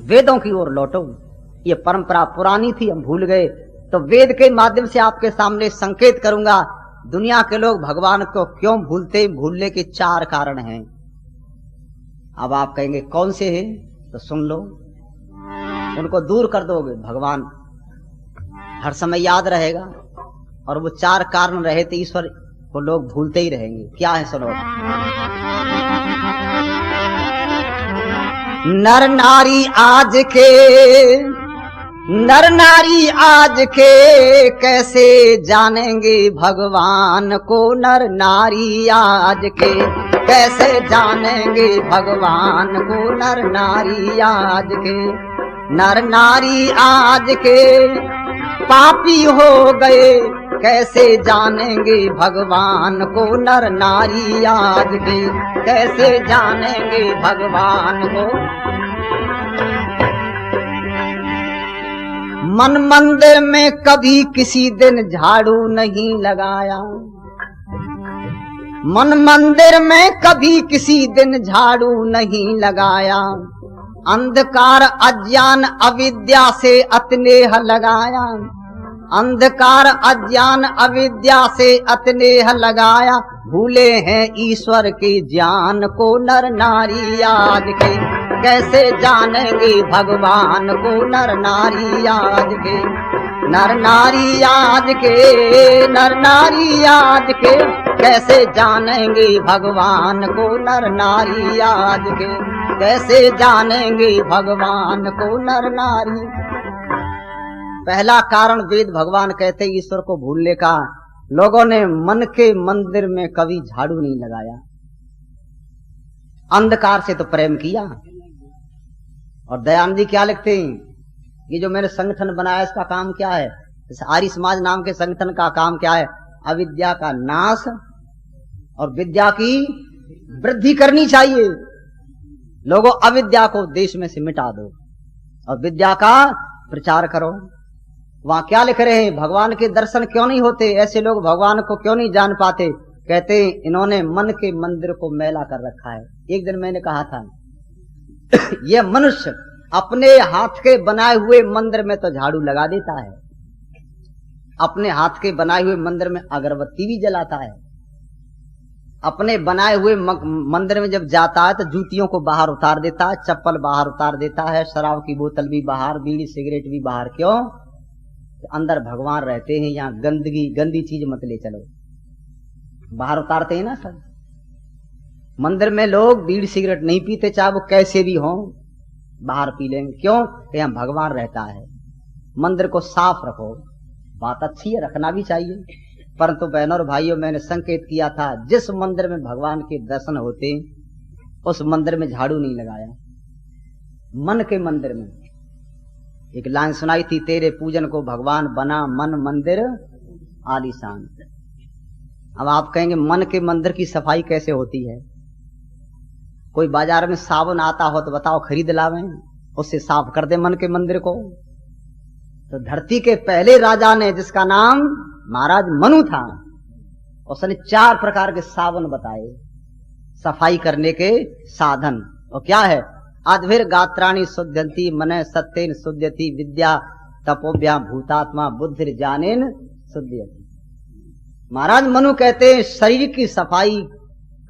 वेदों की ओर लौटो। ये परंपरा पुरानी थी, हम भूल गए। तो वेद के माध्यम से आपके सामने संकेत करूंगा। दुनिया के लोग भगवान को क्यों भूलते, भूलने के 4 कारण हैं। अब आप कहेंगे कौन से हैं, तो सुन लो, उनको दूर कर दोगे, भगवान हर समय याद रहेगा। और वो 4 कारण रहे थे, ईश्वर को लोग भूलते ही रहेंगे। क्या है, सुनो। नर नारी आज के कैसे जानेंगे भगवान को। नर नारी आज के कैसे जानेंगे भगवान को। नर नारी आज के, नर नारी आज के पापी हो गए, कैसे जानेंगे भगवान को। नर नारी आज के कैसे जानेंगे भगवान को। मन मंदिर में कभी किसी दिन झाड़ू नहीं लगाया। मन मंदिर में कभी किसी दिन झाड़ू नहीं लगाया। अंधकार अज्ञान अविद्या से अतनेह लगाया। अंधकार अज्ञान अविद्या से अतनेह लगाया। भूले हैं ईश्वर के ज्ञान को। नर नारी आज के कैसे जानेंगे भगवान को। नर नारी आज के, नर नारी आज के, नर नारी आज के कैसे जानेंगे भगवान को। नर नारी आज के कैसे जानेंगे भगवान को। नर नारी। पहला कारण वेद भगवान कहते ईश्वर को भूलने का, लोगों ने मन के मंदिर में कभी झाड़ू नहीं लगाया। अंधकार से तो प्रेम किया। और दयानंद जी क्या लिखते हैं, ये जो मैंने संगठन बनाया इसका काम क्या है, इस आर्य समाज नाम के संगठन का काम क्या है, अविद्या का नाश और विद्या की वृद्धि करनी चाहिए। लोगों अविद्या को देश में से मिटा दो और विद्या का प्रचार करो। वहां क्या लिख रहे हैं, भगवान के दर्शन क्यों नहीं होते, ऐसे लोग भगवान को क्यों नहीं जान पाते। कहते हैं इन्होंने मन के मंदिर को मैला कर रखा है। एक दिन मैंने कहा था यह मनुष्य अपने हाथ के बनाए हुए मंदिर में तो झाड़ू लगा देता है, अपने हाथ के बनाए हुए मंदिर में अगरबत्ती भी जलाता है, अपने बनाए हुए मंदिर में जब जाता है तो जूतियों को बाहर उतार देता है, चप्पल बाहर उतार देता है, शराब की बोतल भी बाहर, बीड़ी सिगरेट भी बाहर। क्यों? अंदर भगवान रहते हैं, यहाँ गंदी चीज मत ले चलो। बाहर उतारते हैं ना सब। मंदिर में लोग बीड़ी सिगरेट नहीं पीते, चाहे वो कैसे भी हों, बाहर पी लेंगे। क्यों? यहाँ भगवान रहता है। मंदिर को साफ रखो। बात अच्छी है, रखना भी चाहिए, परंतु बहनों और भाइयों, मैंने संकेत किया था जिस मंदिर में भगवान के दर्शन होते उस मंदिर में झाड़ू नहीं लगाया। मन के मंदिर में एक लाइन सुनाई थी, तेरे पूजन को भगवान बना मन मंदिर आलीशान। अब आप कहेंगे मन के मंदिर की सफाई कैसे होती है? कोई बाजार में साबुन आता हो तो बताओ, खरीद लावें, उससे साफ कर दे मन के मंदिर को। तो धरती के पहले राजा ने, जिसका नाम महाराज मनु था, उसने 4 प्रकार के साबुन बताए सफाई करने के साधन। और क्या है? अद्भिर गात्राणी शुद्धंती मन सत्येन शुद्धति विद्या तपोभ्या भूतात्मा बुद्धिर ज्ञानेन शुद्धयति। महाराज मनु कहते हैं शरीर की सफाई,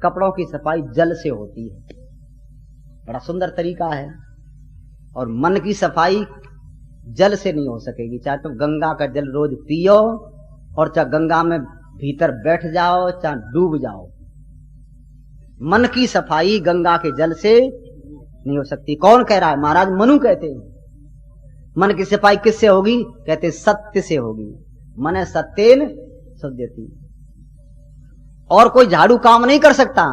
कपड़ों की सफाई जल से होती है। बड़ा सुंदर तरीका है। और मन की सफाई जल से नहीं हो सकेगी, चाहे तुम गंगा का जल रोज पियो और चाहे गंगा में भीतर बैठ जाओ, चाहे डूब जाओ। मन की सफाई गंगा के जल से नहीं हो सकती। कौन कह रहा है? महाराज मनु कहते हैं। मन की सफाई किससे होगी? कहते सत्य से होगी। मन सत्येन शुद्धयति। और कोई झाड़ू काम नहीं कर सकता।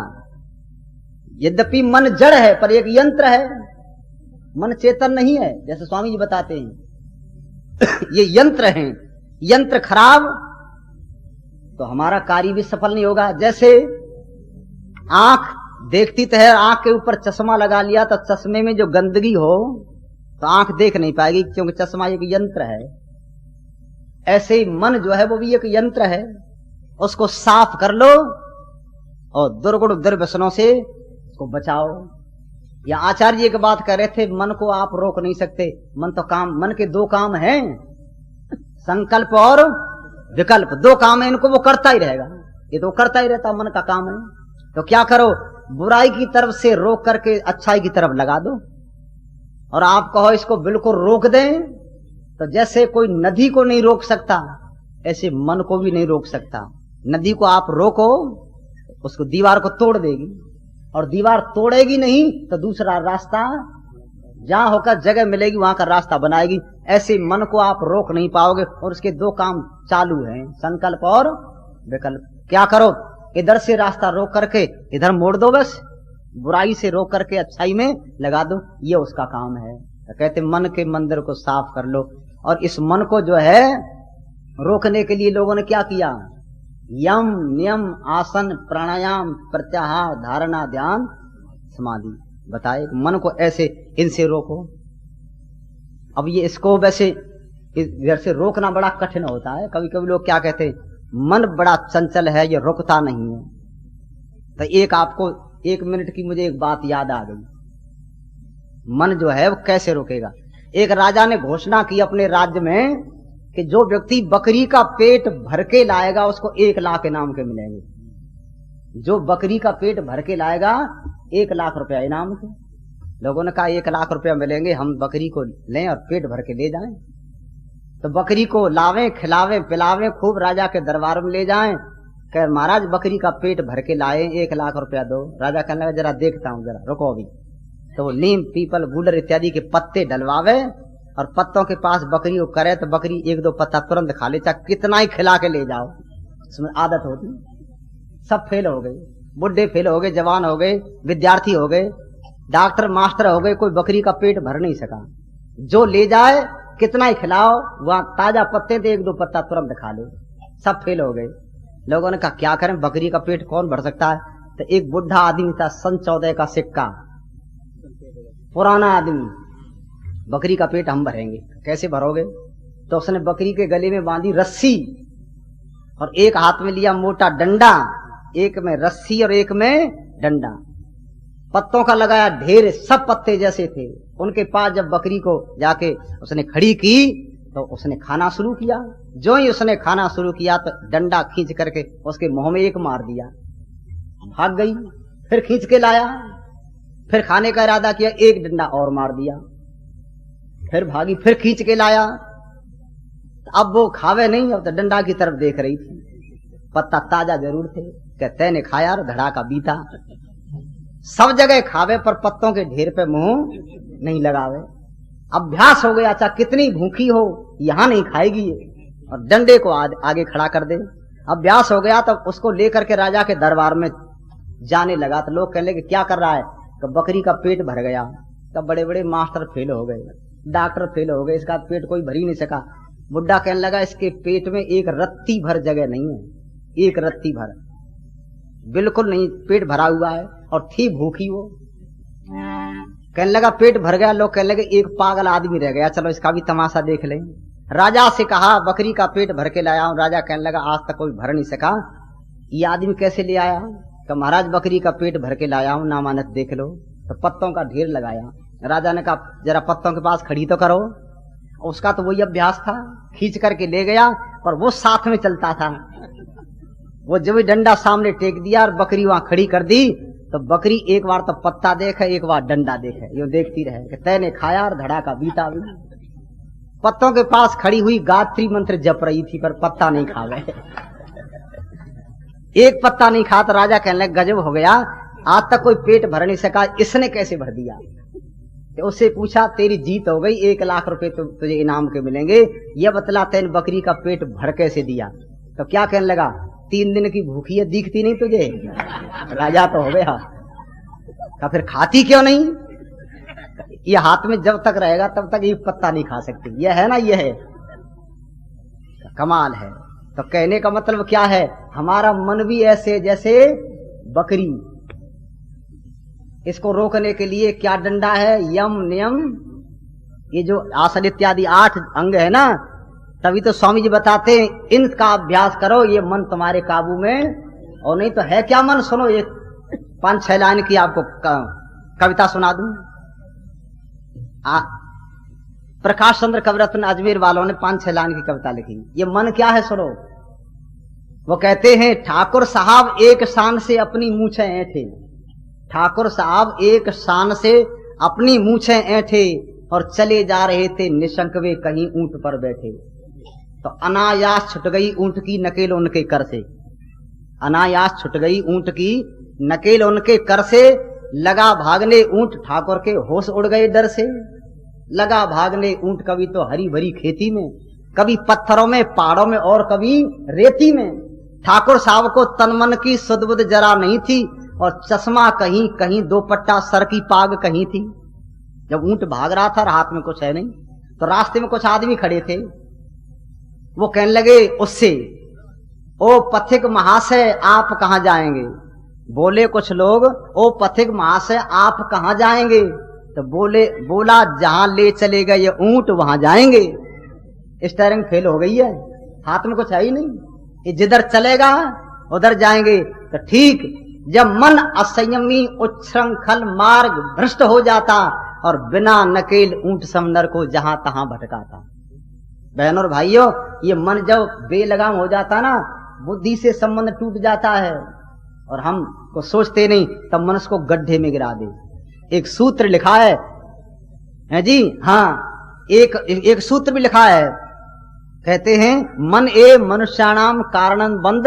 यद्यपि मन जड़ है पर एक यंत्र है, मन चेतन नहीं है, जैसे स्वामी जी बताते हैं। ये यंत्र हैं, यंत्र खराब तो हमारा कार्य भी सफल नहीं होगा। जैसे आंख देखती तो है, आंख के ऊपर चश्मा लगा लिया तो चश्मे में जो गंदगी हो तो आंख देख नहीं पाएगी, क्योंकि चश्मा एक यंत्र है। ऐसे ही मन जो है वो भी एक यंत्र है, उसको साफ कर लो और दुर्गुण दुर्व्यसनों से उसको बचाओ। या आचार्य जी एक बात कह रहे थे, मन को आप रोक नहीं सकते। मन के दो काम हैं, संकल्प और विकल्प, दो काम है, इनको वो करता ही रहेगा। ये तो करता ही रहता, मन का काम है। तो क्या करो, बुराई की तरफ से रोक करके अच्छाई की तरफ लगा दो। और आप कहो इसको बिल्कुल रोक दें, तो जैसे कोई नदी को नहीं रोक सकता, ऐसे मन को भी नहीं रोक सकता। नदी को आप रोको, उसको दीवार को तोड़ देगी, और दीवार तोड़ेगी नहीं तो दूसरा रास्ता जहां होकर जगह मिलेगी वहां का रास्ता बनाएगी। ऐसे मन को आप रोक नहीं पाओगे। और उसके दो काम चालू हैं, संकल्प और विकल्प। क्या करो, इधर से रास्ता रोक करके इधर मोड़ दो, बस बुराई से रोक करके अच्छाई में लगा दो, ये उसका काम है। तो कहते मन के मंदिर को साफ कर लो। और इस मन को जो है रोकने के लिए लोगों ने क्या किया, यम नियम आसन प्राणायाम प्रत्याहार धारणा ध्यान समाधि बताए। मन को ऐसे इनसे रोको। अब ये इसको वैसे इधर से रोकना बड़ा कठिन होता है। कभी कभी लोग क्या कहते हैं, मन बड़ा चंचल है, ये रुकता नहीं है। तो एक आपको 1 मिनट की मुझे एक बात याद आ गई, मन जो है वो कैसे रोकेगा। एक राजा ने घोषणा की अपने राज्य में कि जो व्यक्ति बकरी का पेट भर के लाएगा उसको 1 लाख इनाम के मिलेंगे। जो बकरी का पेट भर के लाएगा 1 लाख रुपया इनाम के। लोगों ने कहा 1 लाख रुपया मिलेंगे, हम बकरी को लें और पेट भर के ले जाएं। तो बकरी को लावें, खिलावें, पिलावें, खूब राजा के दरबार में ले जाएं। कह महाराज बकरी का पेट भर के लाए, 1 लाख रुपया दो। राजा कहने लगा जरा देखता हूं, जरा रुको अभी। तो वो नीम पीपल गूलर इत्यादि के पत्ते डलवावे और पत्तों के पास बकरी को करे, तो बकरी 1-2 पत्ता तुरंत खा ले, चाहे कितना ही खिला के ले जाओ, उसमें आदत होती। सब फेल हो गए, बुढ़े फेल हो गए, जवान हो गए, विद्यार्थी हो गए, डॉक्टर मास्टर हो गए, कोई बकरी का पेट भर नहीं सका। जो ले जाए कितना ही खिलाओ, वहां ताजा पत्ते थे, 1-2 पत्ता तुरंत खा ले, सब फेल हो गए। लोगों ने कहा क्या करें, बकरी का पेट कौन भर सकता है। तो एक बुढ़ा आदमी था, सन 14 का सिक्का, पुराना आदमी, बकरी का पेट हम भरेंगे। कैसे भरोगे। तो उसने बकरी के गले में बांधी रस्सी और एक हाथ में लिया मोटा डंडा, एक में रस्सी और एक में डंडा, पत्तों का लगाया ढेर, सब पत्ते जैसे थे। उनके पास जब बकरी को जाके उसने खड़ी की तो उसने खाना शुरू किया। जो ही उसने खाना शुरू किया तो डंडा खींच करके उसके मुंह में एक मार दिया, भाग गई। फिर खींच के लाया, फिर खाने का इरादा किया, एक डंडा और मार दिया, फिर भागी, फिर खींच के लाया। अब वो खावे नहीं, अब तो डंडा की तरफ देख रही थी। पत्ता ताजा जरूर थे, कहते ने खाया और धड़ा का बीता। सब जगह खावे पर पत्तों के ढेर पे मुंह नहीं लगावे। अभ्यास हो गया, चाहे कितनी भूखी हो यहां नहीं खाएगी ये, और डंडे को आगे खड़ा कर दे। अभ्यास हो गया, तब उसको लेकर के राजा के दरबार में जाने लगा। तो लोग कहने लगे क्या कर रहा है, तो बकरी का पेट भर गया। तब बड़े बड़े मास्टर फेल हो गए, डॉक्टर फेल हो गए, इसका पेट कोई भर ही नहीं सका। बुड्ढा कहने लगा इसके पेट में एक रत्ती भर जगह नहीं है, एक रत्ती भर बिल्कुल नहीं, पेट भरा हुआ है और थी भूखी वो। कहने लगा पेट भर गया। लोग कहने लगे एक पागल आदमी रह गया, चलो इसका भी तमाशा देख लें। राजा से कहा बकरी का पेट भर के लाया हूं। राजा कहने लगा आज तक कोई भर नहीं सका, ये आदमी कैसे ले आया। तो महाराज बकरी का पेट भर के लाया हूं, नामानत देख लो। तो पत्तों का ढेर लगाया। राजा ने कहा जरा पत्तों के पास खड़ी तो करो। उसका तो वही अभ्यास था, खींच करके ले गया, पर वो साथ में चलता था। वो जब भी डंडा सामने टेक दिया और बकरी वहां खड़ी कर दी, तो बकरी एक बार तो पत्ता देखे, एक बार डंडा देखे, यो देखती रहे कि तैने खाया और धड़ा का बीता भी। पत्तों के पास खड़ी हुई गायत्री मंत्र जप रही थी, पर पत्ता नहीं खा गए। एक पत्ता नहीं खा तो राजा कहने लगे गजब हो गया, आज तक कोई पेट भर नहीं सका, इसने कैसे भर दिया। तो उससे पूछा तेरी जीत हो गई, 1 लाख रुपए तुझे इनाम के मिलेंगे, यह बतला तैन बकरी का पेट भर कैसे दिया। तो क्या कहने लगा 3 दिन की भूखी है, दिखती नहीं तुझे। राजा तो हो गया, तो फिर खाती क्यों नहीं। ये हाथ में जब तक रहेगा तब तक ये पत्ता नहीं खा सकती। यह है ना, यह है कमाल है। तो कहने का मतलब क्या है, हमारा मन भी ऐसे जैसे बकरी। इसको रोकने के लिए क्या डंडा है, यम नियम, ये जो आसन इत्यादि 8 अंग है ना, तभी तो स्वामी जी बताते हैं इनका अभ्यास करो, ये मन तुम्हारे काबू में। और नहीं तो है क्या मन, सुनो ये 5-6 लाइन की आपको कविता सुना दूं। प्रकाश चंद्र कविरत्न अजमेर वालों ने 5-6 लाइन की कविता लिखी। ये मन क्या है सुनो। वो कहते हैं, ठाकुर साहब एक शान से अपनी मूछें ऐंठे, ठाकुर साहब एक शान से अपनी मूछें ऐंठे और चले जा रहे थे निशंक वे कहीं ऊंट पर बैठे। तो अनायास छुट गई ऊंट की नकेल उनके कर से, अनायास छुट गई ऊंट की नकेल उनके कर से, लगा भागने ऊंट ठाकुर के होश उड़ गए डर से। लगा भागने ऊंट कभी तो हरी भरी खेती में, कभी पत्थरों में, पहाड़ों में और कभी रेती में। ठाकुर साहब को तन मन की सुध बुध जरा नहीं थी और चश्मा कहीं कहीं, दोपट्टा सर की पाग कहीं थी। जब ऊंट भाग रहा था और हाथ में कुछ है नहीं, तो रास्ते में कुछ आदमी खड़े थे। वो कहने लगे उससे, ओ पथिक महाशय आप कहां जाएंगे। बोले कुछ लोग, ओ पथिक महाशय आप कहां जाएंगे। तो बोला जहां ले चलेगा ये ऊंट वहां जाएंगे। स्टीयरिंग फेल हो गई है, हाथ में कुछ है ही नहीं, ये जिधर चलेगा उधर जाएंगे। तो ठीक जब मन असंयमी उच्छृंखल मार्ग भ्रष्ट हो जाता और बिना नकेल ऊंट समनर को जहां तहां भटकाता। बहनों और भाइयों, ये मन जब बेलगाम हो जाता ना, बुद्धि से संबंध टूट जाता है और हम को सोचते नहीं, तब मनुष्य को गड्ढे में गिरा दे। एक सूत्र लिखा है जी, हाँ एक सूत्र भी लिखा है, कहते हैं मन ए मनुष्याणाम कारणं बंध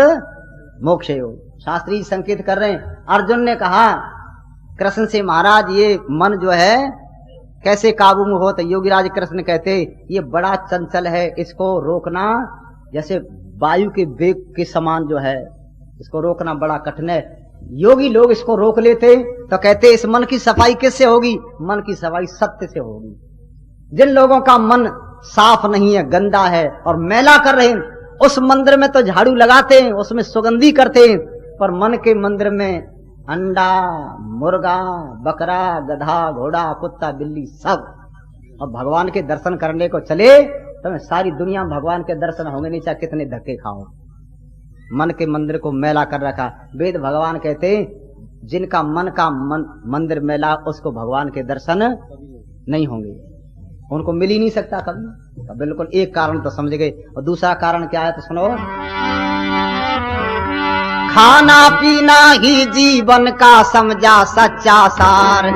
मोक्षयो। शास्त्री संकेत कर रहे हैं। अर्जुन ने कहा कृष्ण से, महाराज ये मन जो है कैसे काबू में हो। तो योगीराज कृष्ण कहते ये बड़ा चंचल है, इसको रोकना जैसे वायु के वेग के समान जो है, इसको रोकना बड़ा कठिन है। योगी लोग इसको रोक लेते तो कहते इस मन की सफाई किससे होगी। मन की सफाई सत्य से होगी। जिन लोगों का मन साफ नहीं है, गंदा है और मैला कर रहे हैं, उस मंदिर में तो झाड़ू लगाते हैं, उसमें सुगंधी करते हैं, पर मन के मंदिर में अंडा, मुर्गा, बकरा, गधा, घोड़ा, कुत्ता, बिल्ली सब। और भगवान के दर्शन करने को चले तो सारी दुनिया में भगवान के दर्शन होंगे नहीं, चाहे कितने धक्के खाओ। मन के मंदिर को मैला कर रखा। वेद भगवान कहते जिनका मन का मंदिर मैला, उसको भगवान के दर्शन नहीं होंगे, उनको मिल ही नहीं सकता कभी। तो बिल्कुल एक कारण तो समझ गए। और दूसरा कारण क्या है तो सुनो। खाना पीना ही जीवन का समझा सच्चा सार।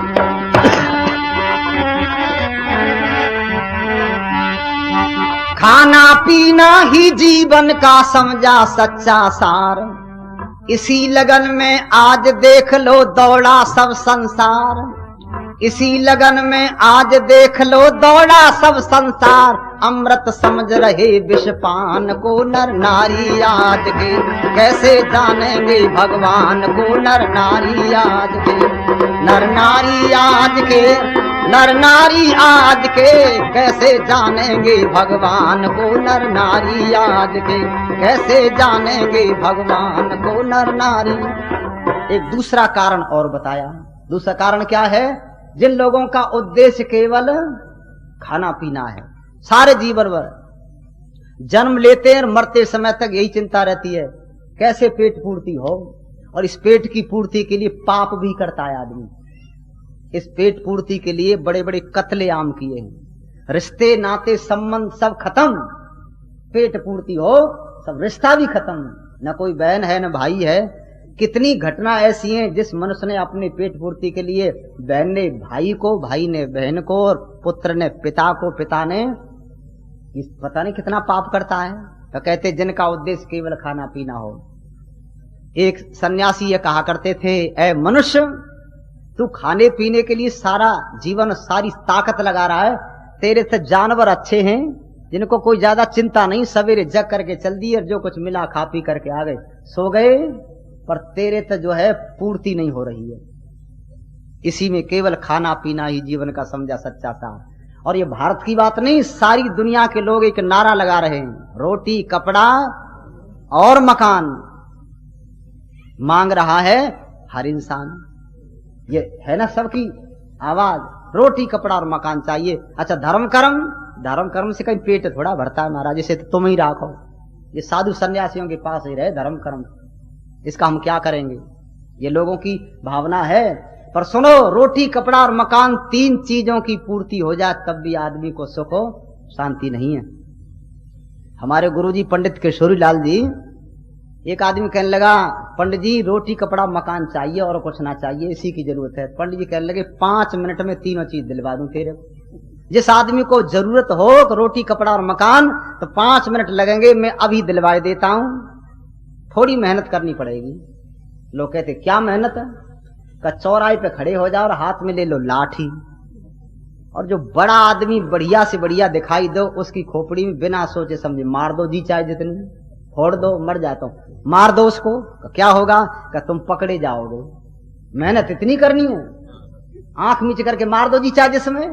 खाना पीना ही जीवन का समझा सच्चा सार। इसी लगन में आज देख लो दौड़ा सब संसार। इसी लगन में आज देख लो दौड़ा सब संसार। अमृत समझ रहे विषपान को नर नारी आज के, कैसे जानेंगे भगवान को नर नारी आज के। नर नारी आज के, नर नारी आज के, कैसे जानेंगे भगवान को नर नारी आज के। कैसे जानेंगे भगवान को नर नारी। एक दूसरा कारण और बताया। दूसरा कारण क्या है। जिन लोगों का उद्देश्य केवल खाना पीना है, सारे जीवन भर जन्म लेते हैं और मरते समय तक यही चिंता रहती है कैसे पेट पूर्ति हो। और इस पेट की पूर्ति के लिए पाप भी करता है आदमी। इस पेट पूर्ति के लिए बड़े बड़े कत्ले आम किए हैं। रिश्ते नाते संबंध सब खत्म, पेट पूर्ति हो सब रिश्ता भी खत्म। न कोई बहन है न भाई है। कितनी घटना ऐसी हैं जिस मनुष्य ने अपने पेट पूर्ति के लिए, बहन ने भाई को, भाई ने बहन को, और पुत्र ने पिता को, पिता ने, पता नहीं कितना पाप करता है। तो कहते जिनका उद्देश्य केवल खाना पीना हो। एक सन्यासी ये कहा करते थे, ऐ मनुष्य तू खाने पीने के लिए सारा जीवन सारी ताकत लगा रहा है। तेरे से जानवर अच्छे हैं जिनको कोई ज्यादा चिंता नहीं, सवेरे जग करके चल दिए और जो कुछ मिला खा पी करके आ गए, सो गए। पर तेरे तो जो है पूर्ति नहीं हो रही है। इसी में केवल खाना पीना ही जीवन का समझा सच्चा सार। और ये भारत की बात नहीं, सारी दुनिया के लोग एक नारा लगा रहे हैं, रोटी कपड़ा और मकान मांग रहा है हर इंसान। ये है ना सबकी आवाज, रोटी कपड़ा और मकान चाहिए। अच्छा धर्म कर्म, धर्म कर्म से कहीं पेट थोड़ा भरता है महाराज, इसे तो तुम ही राखो। ये साधु सन्यासियों के पास ही रहे धर्म कर्म, इसका हम क्या करेंगे। ये लोगों की भावना है पर सुनो, रोटी कपड़ा और मकान, 3 चीजों की पूर्ति हो जाए तब भी आदमी को सुख हो शांति नहीं है। हमारे गुरुजी पंडित किशोरीलाल जी, एक आदमी कहने लगा, पंडित जी रोटी कपड़ा मकान चाहिए और कुछ ना चाहिए, इसी की जरूरत है। पंडित जी कहने लगे 5 मिनट में तीनों चीज दिलवा दूं तेरे। जिस आदमी को जरूरत हो रोटी कपड़ा और मकान, तो 5 मिनट लगेंगे, मैं अभी दिलवा देता हूं। थोड़ी मेहनत करनी पड़ेगी। लोग कहते क्या मेहनत है? का चौराहे पे खड़े हो जाओ और हाथ में ले लो लाठी, और जो बड़ा आदमी बढ़िया से बढ़िया दिखाई दो उसकी खोपड़ी में बिना सोचे समझे मार दो, जी चाहे जितनी, फोड़ दो, मर जाता हूं, मार दो उसको। क्या होगा? का तुम पकड़े जाओगे। मेहनत इतनी करनी है? आंख मीच करके मार दो जी चाहे जिसमें।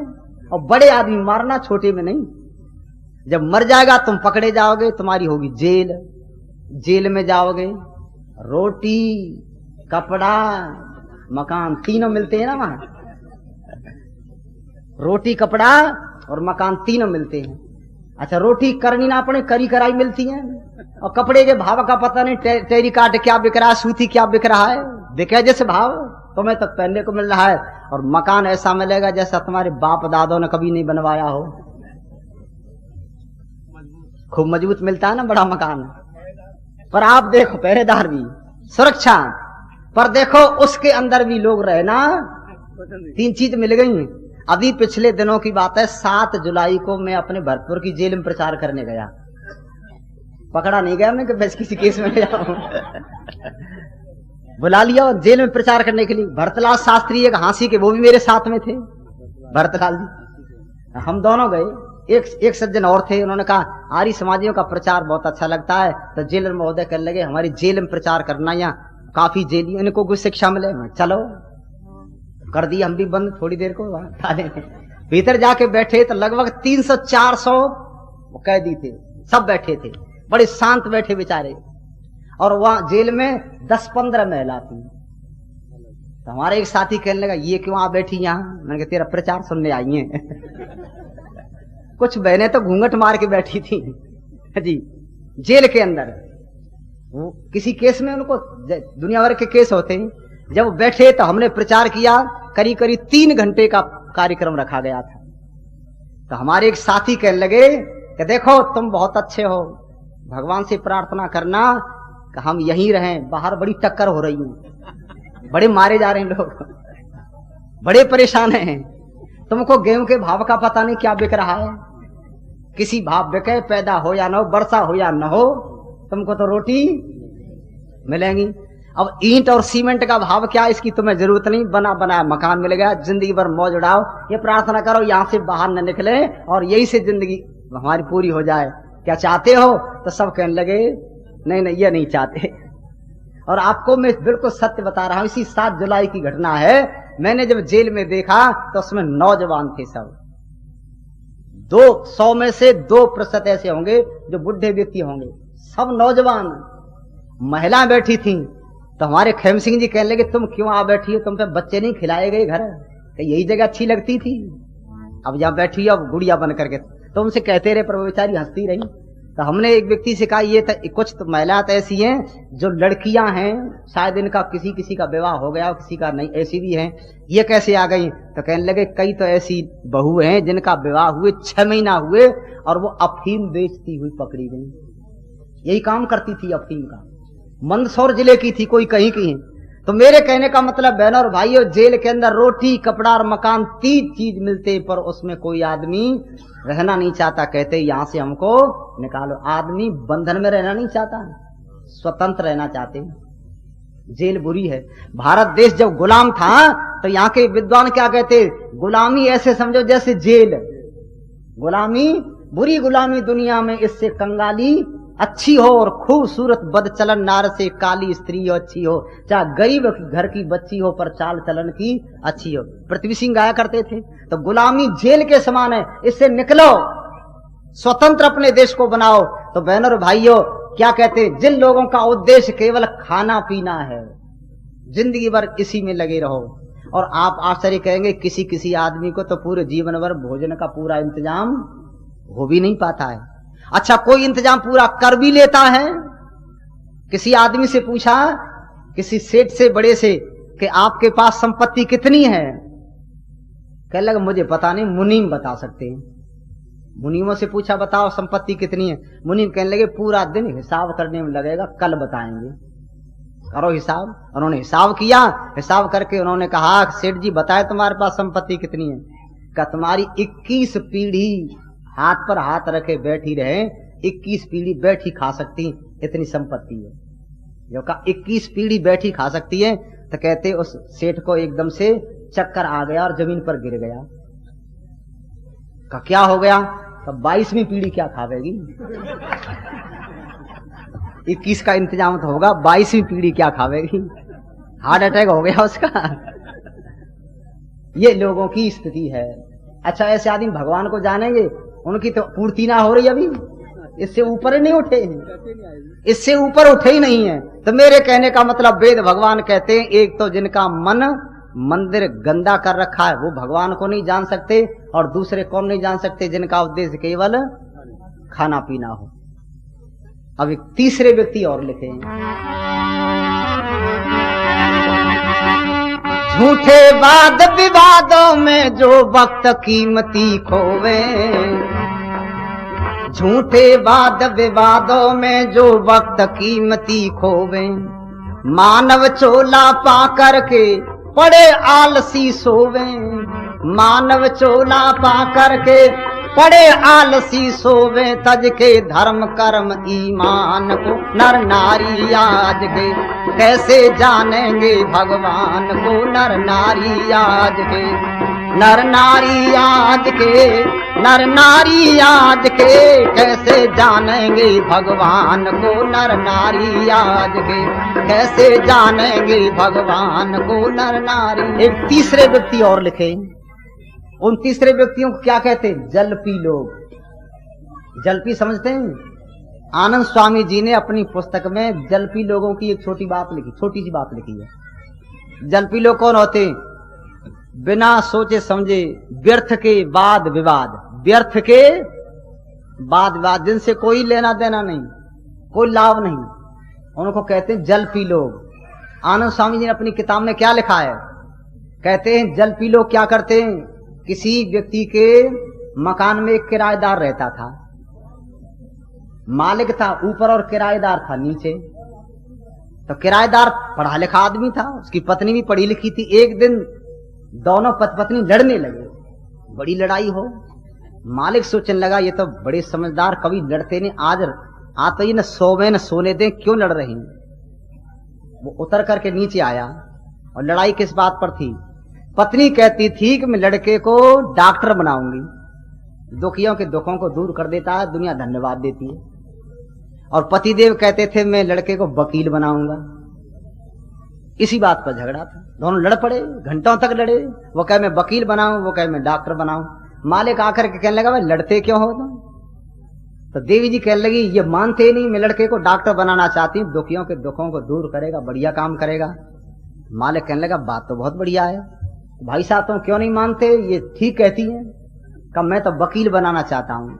और बड़े आदमी मारना, छोटे में नहीं। जब मर जाएगा तुम पकड़े जाओगे, तुम्हारी होगी जेल, जेल में जाओगे। रोटी कपड़ा मकान तीनों मिलते हैं ना वहां। रोटी कपड़ा और मकान तीनों मिलते हैं। अच्छा, रोटी करनी ना पड़े, करी कराई मिलती है। और कपड़े के भाव का पता नहीं, टेरी काट क्या बिक रहा है, सूती क्या बिक रहा है, बिके जैसे भाव तुम्हें तो पहनने को मिल रहा है। और मकान ऐसा मिलेगा जैसा तुम्हारे बाप दादों ने कभी नहीं बनवाया हो। खूब मजबूत मिलता है ना बड़ा मकान। पर आप देखो, पहरेदार भी, सुरक्षा, पर देखो उसके अंदर भी लोग रहे ना। 3 चीज मिल गई। अभी पिछले दिनों की बात है, 7 जुलाई को मैं अपने भरतपुर की जेल में प्रचार करने गया। पकड़ा नहीं गया मैं कि बस किसी केस में गया हूं। बुला लिया और जेल में प्रचार करने के लिए। भरतलाल शास्त्री एक हाँसी के, वो भी मेरे साथ में थे, भरतलाल जी। हम दोनों गए। एक सज्जन और थे, उन्होंने कहा आर्य समाजियों का प्रचार बहुत अच्छा लगता है। तो जेलर महोदय कहने लगे हमारी जेल में प्रचार करना, यहाँ काफी जेलियों इनको कुछ शिक्षा मिले। चलो, कर दी हम भी बंद थोड़ी देर को। भीतर जाके बैठे तो लगभग 300-400 कैदी थे, सब बैठे थे, बड़े शांत बैठे बेचारे। और वहां जेल में 10-15 महिला थी। तो हमारे एक साथी कहने लगा ये क्यों आ बैठी यहाँ? मैंने कहा तेरा प्रचार सुनने आई हैं। कुछ बहनें तो घूंघट मार के बैठी थी जी जेल के अंदर। वो किसी केस में, उनको दुनिया भर के केस होते हैं। जब बैठे तो हमने प्रचार किया, करीब 3 घंटे का कार्यक्रम रखा गया था। तो हमारे एक साथी कहने लगे कि देखो तुम बहुत अच्छे हो, भगवान से प्रार्थना करना कि हम यहीं रहें, बाहर बड़ी टक्कर हो रही है, बड़े मारे जा रहे हैं लोग, बड़े परेशान हैं। तुमको गेहूं के भाव का पता नहीं क्या बिक रहा है। किसी भाव बिके, पैदा हो या न हो, वर्षा हो या न हो, तुमको तो रोटी मिलेंगी। अब ईंट और सीमेंट का भाव क्या, इसकी तुम्हें जरूरत नहीं, बना बनाया मकान मिलेगा, जिंदगी भर मौज उड़ाओ। ये प्रार्थना करो यहां से बाहर न निकले और यही से जिंदगी हमारी पूरी हो जाए। क्या चाहते हो? तो सब कहने लगे नहीं नहीं ये नहीं चाहते। और आपको मैं बिल्कुल सत्य बता रहा हूं, इसी 7 जुलाई की घटना है। मैंने जब जेल में देखा तो उसमें नौजवान थे सब। 200 में से 2% ऐसे होंगे जो बुढ़े व्यक्ति होंगे, सब नौजवान। महिलाएं बैठी थी। तो हमारे खेम सिंह जी कहने लगे तुम क्यों आ बैठी हो, तुम पे बच्चे नहीं खिलाए गए घर? तो यही जगह अच्छी लगती थी, अब जहां बैठी हो अब गुड़िया बन करके। तो उनसे कहते रहे पर वो बेचारी हंसती रही। तो हमने एक व्यक्ति से कहा ये कुछ तो महिला तो ऐसी हैं जो लड़कियां हैं, शायद इनका किसी का विवाह हो गया, किसी का नहीं, ऐसी भी हैं, ये कैसे आ गई? तो कहने लगे कई तो ऐसी बहू हैं जिनका विवाह हुए 6 महीना हुए और वो अफीम बेचती हुई पकड़ी गई। यही काम करती थी अफीम का। मंदसौर जिले की थी, कोई कहीं की है। तो मेरे कहने का मतलब बहनों और भाइयों, जेल के अंदर रोटी कपड़ा और मकान 3 चीज मिलते, पर उसमें कोई आदमी रहना नहीं चाहता। कहते यहां से हमको निकालो। आदमी बंधन में रहना नहीं चाहता, स्वतंत्र रहना चाहते। जेल बुरी है। भारत देश जब गुलाम था तो यहाँ के विद्वान क्या कहते, गुलामी ऐसे समझो जैसे जेल। गुलामी बुरी, गुलामी दुनिया में इससे कंगाली अच्छी हो और खूबसूरत बदचलन नार से काली स्त्री हो अच्छी हो, चाहे गरीब घर की बच्ची हो पर चाल चलन की अच्छी हो। पृथ्वी सिंह गाया करते थे। तो गुलामी जेल के समान है, इससे निकलो, स्वतंत्र अपने देश को बनाओ। तो बहनों और भाइयों क्या कहते, जिन लोगों का उद्देश्य केवल खाना पीना है, जिंदगी भर इसी में लगे रहो। और आप आश्चर्य करेंगे किसी किसी आदमी को तो पूरे जीवन भर भोजन का पूरा इंतजाम हो भी नहीं पाता है। अच्छा, कोई इंतजाम पूरा कर भी लेता है। किसी आदमी से पूछा, किसी सेठ से बड़े से, कि आपके पास संपत्ति कितनी है? कहने लगा मुझे पता नहीं, मुनीम बता सकते हैं। मुनीमों से पूछा बताओ संपत्ति कितनी है? मुनीम कहने लगे पूरा दिन हिसाब करने में लगेगा, कल बताएंगे, करो हिसाब। उन्होंने हिसाब किया, हिसाब करके उन्होंने कहा सेठ जी बताए तुम्हारे पास संपत्ति कितनी है? क्या तुम्हारी 21 पीढ़ी हाथ पर हाथ रखे बैठी रहे, 21 पीढ़ी बैठी खा सकती इतनी संपत्ति है। जो कहा 21 पीढ़ी बैठी खा सकती है, तो कहते उस सेठ को एकदम से चक्कर आ गया और जमीन पर गिर गया। का क्या हो गया? तो 22वीं पीढ़ी क्या खावेगी? 21 का इंतजाम तो होगा, 22वीं पीढ़ी क्या खावेगी? हार्ट अटैक हो गया उसका। ये लोगों की स्थिति है। अच्छा, ऐसे आदमी भगवान को जानेंगे? उनकी तो पूर्ति ना हो रही अभी, इससे ऊपर ही नहीं उठे, इससे ऊपर उठे ही नहीं है। तो मेरे कहने का मतलब वेद भगवान कहते हैं एक तो जिनका मन मंदिर गंदा कर रखा है वो भगवान को नहीं जान सकते, और दूसरे कौन नहीं जान सकते? जिनका उद्देश्य केवल खाना पीना हो। अब एक तीसरे व्यक्ति और लिखे हैं, झूठे वाद विवादों में जो वक्त कीमती खोवे, झूठे वाद विवादों में जो वक्त कीमती खोवे, मानव चोला पा करके पड़े आलसी सोवे, मानव चोला पा करके पड़े आलसी सोवे, तज के धर्म कर्म ईमान को नर नारी आज के कैसे जानेंगे भगवान को? नर नारी आज के, नर नारी आज के, नर नारी आज के कैसे जानेंगे भगवान को? नर नारी आज के कैसे जानेंगे भगवान को? नर नारी। एक तीसरे व्यक्ति और लिखे, उन तीसरे व्यक्तियों को क्या कहते हैं? जलपी लोग। जलपी समझते हैं? आनंद स्वामी जी ने अपनी पुस्तक में जलपी लोगों की एक छोटी बात लिखी, छोटी सी बात लिखी है। जलपी लोग कौन होते हैं? बिना सोचे समझे व्यर्थ के वाद विवाद, व्यर्थ के वाद विवाद, जिनसे कोई लेना देना नहीं, कोई लाभ नहीं, उनको कहते हैं जलपी लोग। आनंद स्वामी जी ने अपनी किताब में क्या लिखा है? कहते हैं जलपी लोग क्या करते हैं? किसी व्यक्ति के मकान में एक किराएदार रहता था, मालिक था ऊपर और किराएदार था नीचे। तो किराएदार पढ़ा लिखा आदमी था, उसकी पत्नी भी पढ़ी लिखी थी। एक दिन दोनों पत्नी लड़ने लगे, बड़ी लड़ाई हो। मालिक सोचने लगा ये तो बड़े समझदार, कभी लड़ते नहीं, आज तो ये न सोवे न सोने दें, क्यों लड़ रही? वो उतर करके नीचे आया और लड़ाई किस बात पर थी? पत्नी कहती थी कि मैं लड़के को डॉक्टर बनाऊंगी, दुखियों के दुखों को दूर कर देता है, दुनिया धन्यवाद देती है। और पतिदेव कहते थे मैं लड़के को वकील बनाऊंगा। इसी बात पर झगड़ा था, दोनों लड़ पड़े, घंटों तक लड़े। वो कहे मैं वकील बनाऊं, वो कहे मैं डॉक्टर बनाऊं। मालिक आकर के कहने लगा भाई लड़ते क्यों हो तुम? तो देवी जी कहने लगी ये मानते नहीं, मैं लड़के को डॉक्टर बनाना चाहती हूँ, दुखियों के दुखों को दूर करेगा, बढ़िया काम करेगा। मालिक कहने लगा बात तो बहुत बढ़िया है, भाई साहब तुम क्यों नहीं मानते? ये ठीक कहती है। कब मैं तो वकील बनाना चाहता हूँ,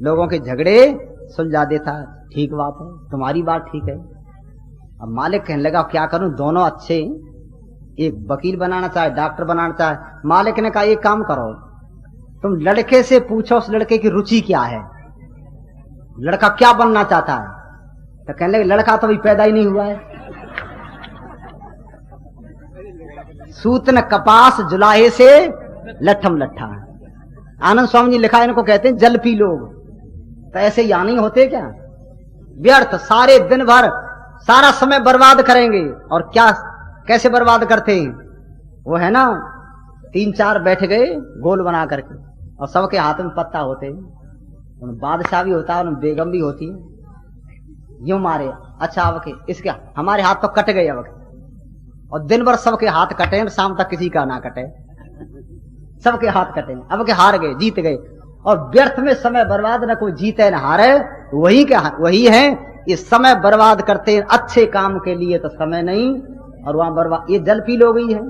लोगों के झगड़े सुलझा देता। ठीक बात है, तुम्हारी बात ठीक है। अब मालिक कहने लगा क्या करूं, दोनों अच्छे, एक वकील बनाना चाहे, डॉक्टर बनाना चाहे। मालिक ने कहा एक काम करो, तुम लड़के से पूछो उस लड़के की रुचि क्या है, लड़का क्या बनना चाहता है। तो कहने लगे लड़का तो अभी पैदा ही नहीं हुआ है। सूतन कपास जुलाहे से लट्ठम लट्ठा। आनंद स्वामी जी लिखा, इनको कहते हैं जलपी लोग। तो ऐसे यहाँ नहीं होते क्या? व्यर्थ, सारे दिन भर सारा समय बर्बाद करेंगे। और क्या कैसे बर्बाद करते हैं? वो है ना 3-4 बैठ गए गोल बना करके, और सबके हाथ में पत्ता होते हैं, उन बादशाह भी होता है, उन बेगम भी होती है। यूं मारे, अच्छा अब के इसके हमारे हाथ तो कट गए अब के। और दिन भर सबके हाथ कटे, शाम तक किसी का ना कटे, सबके हाथ कटे। अब के हार गए, जीत गए। और व्यर्थ में समय बर्बाद, न कोई जीते न हारे, वही है। ये समय बर्बाद करते हैं, अच्छे काम के लिए तो समय नहीं, और वहां बर्बाद। ये जलपी लोग ही है।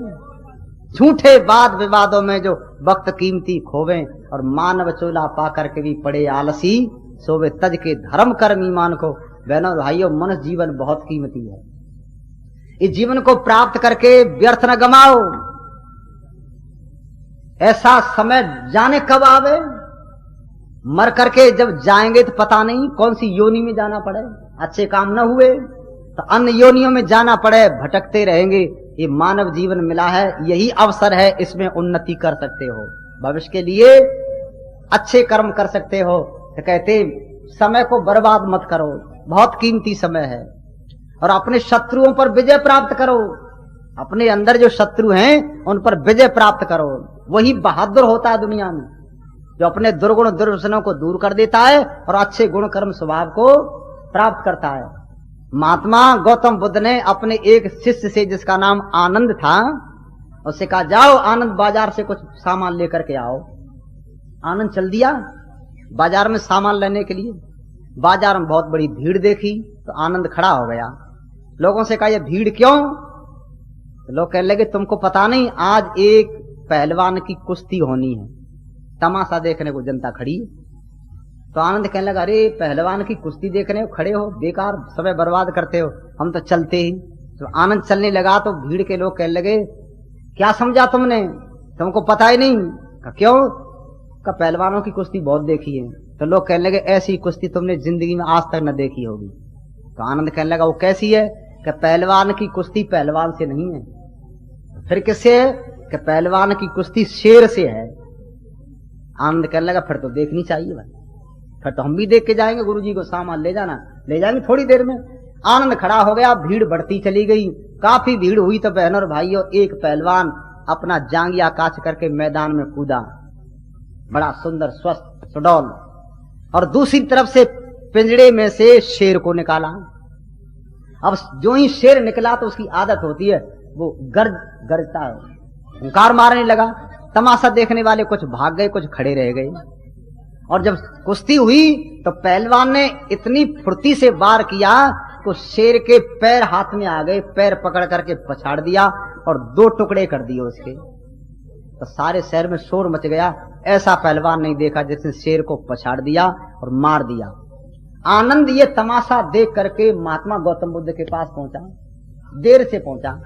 झूठे वाद विवादों में जो वक्त कीमती खोवे, और मानव चोला पा करके भी पड़े आलसी सोवे, तज के धर्म कर्म ईमान को। बहनों भाइयों, मनुष्य जीवन बहुत कीमती है। इस जीवन को प्राप्त करके व्यर्थ न गमाओ। ऐसा समय जाने कब आवे, मर करके जब जाएंगे तो पता नहीं कौन सी योनि में जाना पड़े। अच्छे काम न हुए तो अन्य योनियों में जाना पड़े, भटकते रहेंगे। ये मानव जीवन मिला है, यही अवसर है, इसमें उन्नति कर सकते हो, भविष्य के लिए अच्छे कर्म कर सकते हो। तो कहते समय को बर्बाद मत करो, बहुत कीमती समय है। और अपने शत्रुओं पर विजय प्राप्त करो, अपने अंदर जो शत्रु हैं उन पर विजय प्राप्त करो। वही बहादुर होता है दुनिया में, जो अपने दुर्गुण दुर्व्यसनों को दूर कर देता है और अच्छे गुण कर्म स्वभाव को प्राप्त करता है। महात्मा गौतम बुद्ध ने अपने एक शिष्य से, जिसका नाम आनंद था, उससे कहा जाओ आनंद बाजार से कुछ सामान लेकर के आओ। आनंद चल दिया बाजार में सामान लेने के लिए। बाजार में बहुत बड़ी भीड़ देखी तो आनंद खड़ा हो गया। लोगों से कहा ये भीड़ क्यों? तो लोग कहने लगे तुमको पता नहीं, आज एक पहलवान की कुश्ती होनी है, तमाशा देखने को जनता खड़ी। तो आनंद कहने लगा अरे पहलवान की कुश्ती देखने को खड़े हो, बेकार समय बर्बाद करते हो, हम तो चलते ही। तो आनंद चलने लगा तो भीड़ के लोग कहने लगे क्या समझा तुमने, तुमको पता ही नहीं? क्यों? का पहलवानों की कुश्ती बहुत देखी है। तो लोग कहने लगे ऐसी कुश्ती तुमने जिंदगी में आज तक न देखी होगी। तो आनंद कहने लगा वो कैसी है? कि पहलवान की कुश्ती पहलवान से नहीं है। फिर किससे है? कि पहलवान की कुश्ती शेर से है। आनंद कहने लगा फिर तो देखनी चाहिए भाई, फिर तो हम भी देख के जाएंगे, गुरुजी को सामान ले जाना, ले जाएंगे थोड़ी देर में। आनंद खड़ा हो गया, भीड़ बढ़ती चली गई, काफी भीड़ हुई। तो बहनों और भाइयों, एक पहलवान अपना जांगिया काच करके मैदान में कूदा, बड़ा सुंदर स्वस्थ सुडौल, और दूसरी तरफ से पिंजड़े में से शेर को निकाला। अब जो ही शेर निकला तो उसकी आदत होती है वो गरजता है, हुंकार मारने लगा। तमाशा देखने वाले कुछ भाग गए, कुछ खड़े रह गए। और जब कुश्ती हुई तो पहलवान ने इतनी फुर्ती से वार किया तो शेर के पैर हाथ में आ गए, पैर पकड़ करके पछाड़ दिया और 2 टुकड़े कर दिए उसके। तो सारे शहर में शोर मच गया, ऐसा पहलवान नहीं देखा जिसने शेर को पछाड़ दिया और मार दिया। आनंद ये तमाशा देख करके महात्मा गौतम बुद्ध के पास पहुंचा, देर से पहुंचा।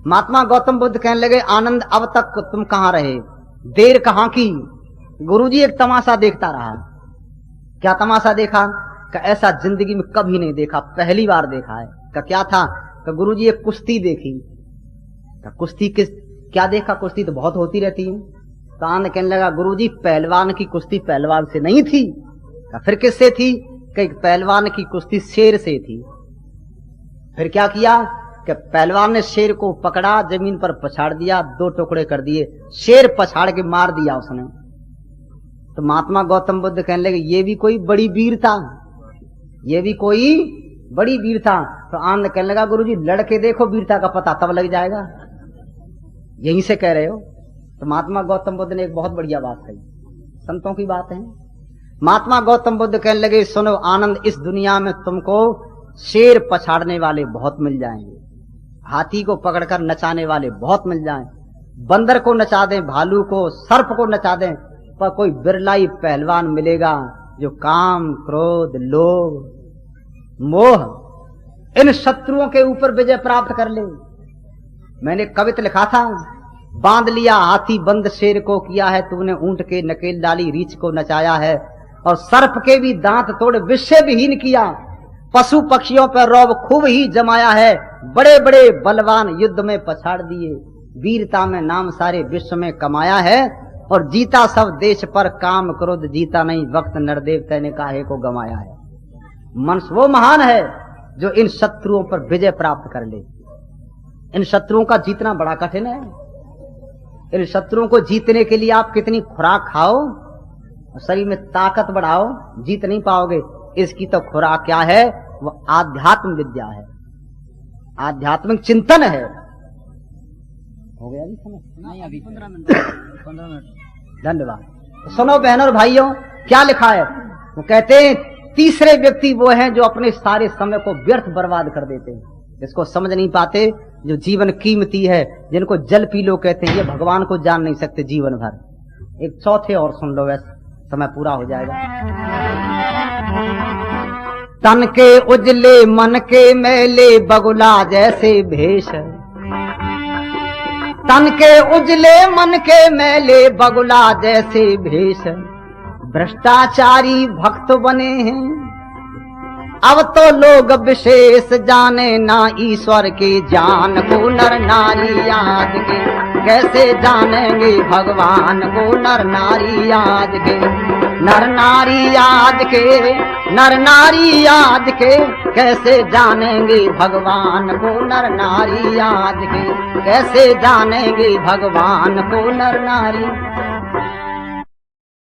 महात्मा गौतम बुद्ध कहने लगे आनंद अब तक तुम कहां रहे, देर कहां की? गुरुजी एक तमाशा देखता रहा। क्या तमाशा देखा? कि ऐसा जिंदगी में कभी नहीं देखा, पहली बार देखा है। कि क्या था? कि गुरुजी एक कुश्ती देखी। कुश्ती किस क्या देखा? कुश्ती तो बहुत होती रहती है। तो आनंद कहने लगा गुरुजी पहलवान की कुश्ती पहलवान से नहीं थी। फिर किससे थी? कि पहलवान की कुश्ती शेर से थी। फिर क्या किया कि पहलवान ने शेर को पकड़ा, जमीन पर पछाड़ दिया, 2 टुकड़े कर दिए, शेर पछाड़ के मार दिया उसने। तो महात्मा गौतम बुद्ध कहने लगे ये भी कोई बड़ी वीरता, ये भी कोई बड़ी वीरता। तो आनंद कहने लगा गुरुजी लड़के देखो, वीरता का पता तब लग जाएगा। यहीं से कह रहे हो? तो महात्मा गौतम बुद्ध ने एक बहुत बढ़िया बात कही, संतों की बात है। महात्मा गौतम बुद्ध कहने लगे सुनो आनंद, इस दुनिया में तुमको शेर पछाड़ने वाले बहुत मिल जाएंगे, हाथी को पकड़कर नचाने वाले बहुत मिल जाएं, बंदर को नचा दें, भालू को, सर्प को नचा दें, पर कोई बिरला ही पहलवान मिलेगा जो काम, क्रोध, लोभ, मोह इन शत्रुओं के ऊपर विजय प्राप्त कर ले। मैंने कविता लिखा था, बांध लिया हाथी बंद शेर को, किया है तूने ऊंट के नकेल डाली रीछ को नचाया है, और सर्प के भी दांत तोड़ विषय विहीन किया, पशु पक्षियों पर रौब खूब ही जमाया है, बड़े बड़े बलवान युद्ध में पछाड़ दिए, वीरता में नाम सारे विश्व में कमाया है, और जीता सब देश पर काम क्रोध जीता नहीं, वक्त नरदेव तैने काहे को गमाया है। मनुष्य वो महान है जो इन शत्रुओं पर विजय प्राप्त कर ले। इन शत्रुओं का जीतना बड़ा कठिन है। इन शत्रुओं को जीतने के लिए आप कितनी खुराक खाओ, शरीर में ताकत बढ़ाओ, जीत नहीं पाओगे। इसकी तो खुराक क्या है? वो आध्यात्म विद्या है, आध्यात्मिक चिंतन है। हो गया अभी समझ? नहीं, अभी 15 मिनट। धन्यवाद। सुनो बहनों और भाइयों, क्या लिखा है? वो कहते हैं तीसरे व्यक्ति वो हैं जो अपने सारे समय को व्यर्थ बर्बाद कर देते हैं, इसको समझ नहीं पाते, जो जीवन कीमती है, जिनको जल पी लो कहते हैं, ये भगवान को जान नहीं सकते जीवन भर। एक चौथे और सुन लो, वैसे समय पूरा हो जाएगा। तन के उजले मन के मैले बगुला जैसे भेष, तन के उजले मन के मैले बगुला जैसे भेष, भ्रष्टाचारी भक्त बने हैं अब तो लोग विशेष, जाने ना ईश्वर के ज्ञान को नर नारी आज के, कैसे जानेंगे भगवान को नर नारी आज के। नर नारी आज के, नर नारी आज के, कैसे जानेंगे भगवान को नर नारी आज के, कैसे जानेंगे भगवान को नर नारी।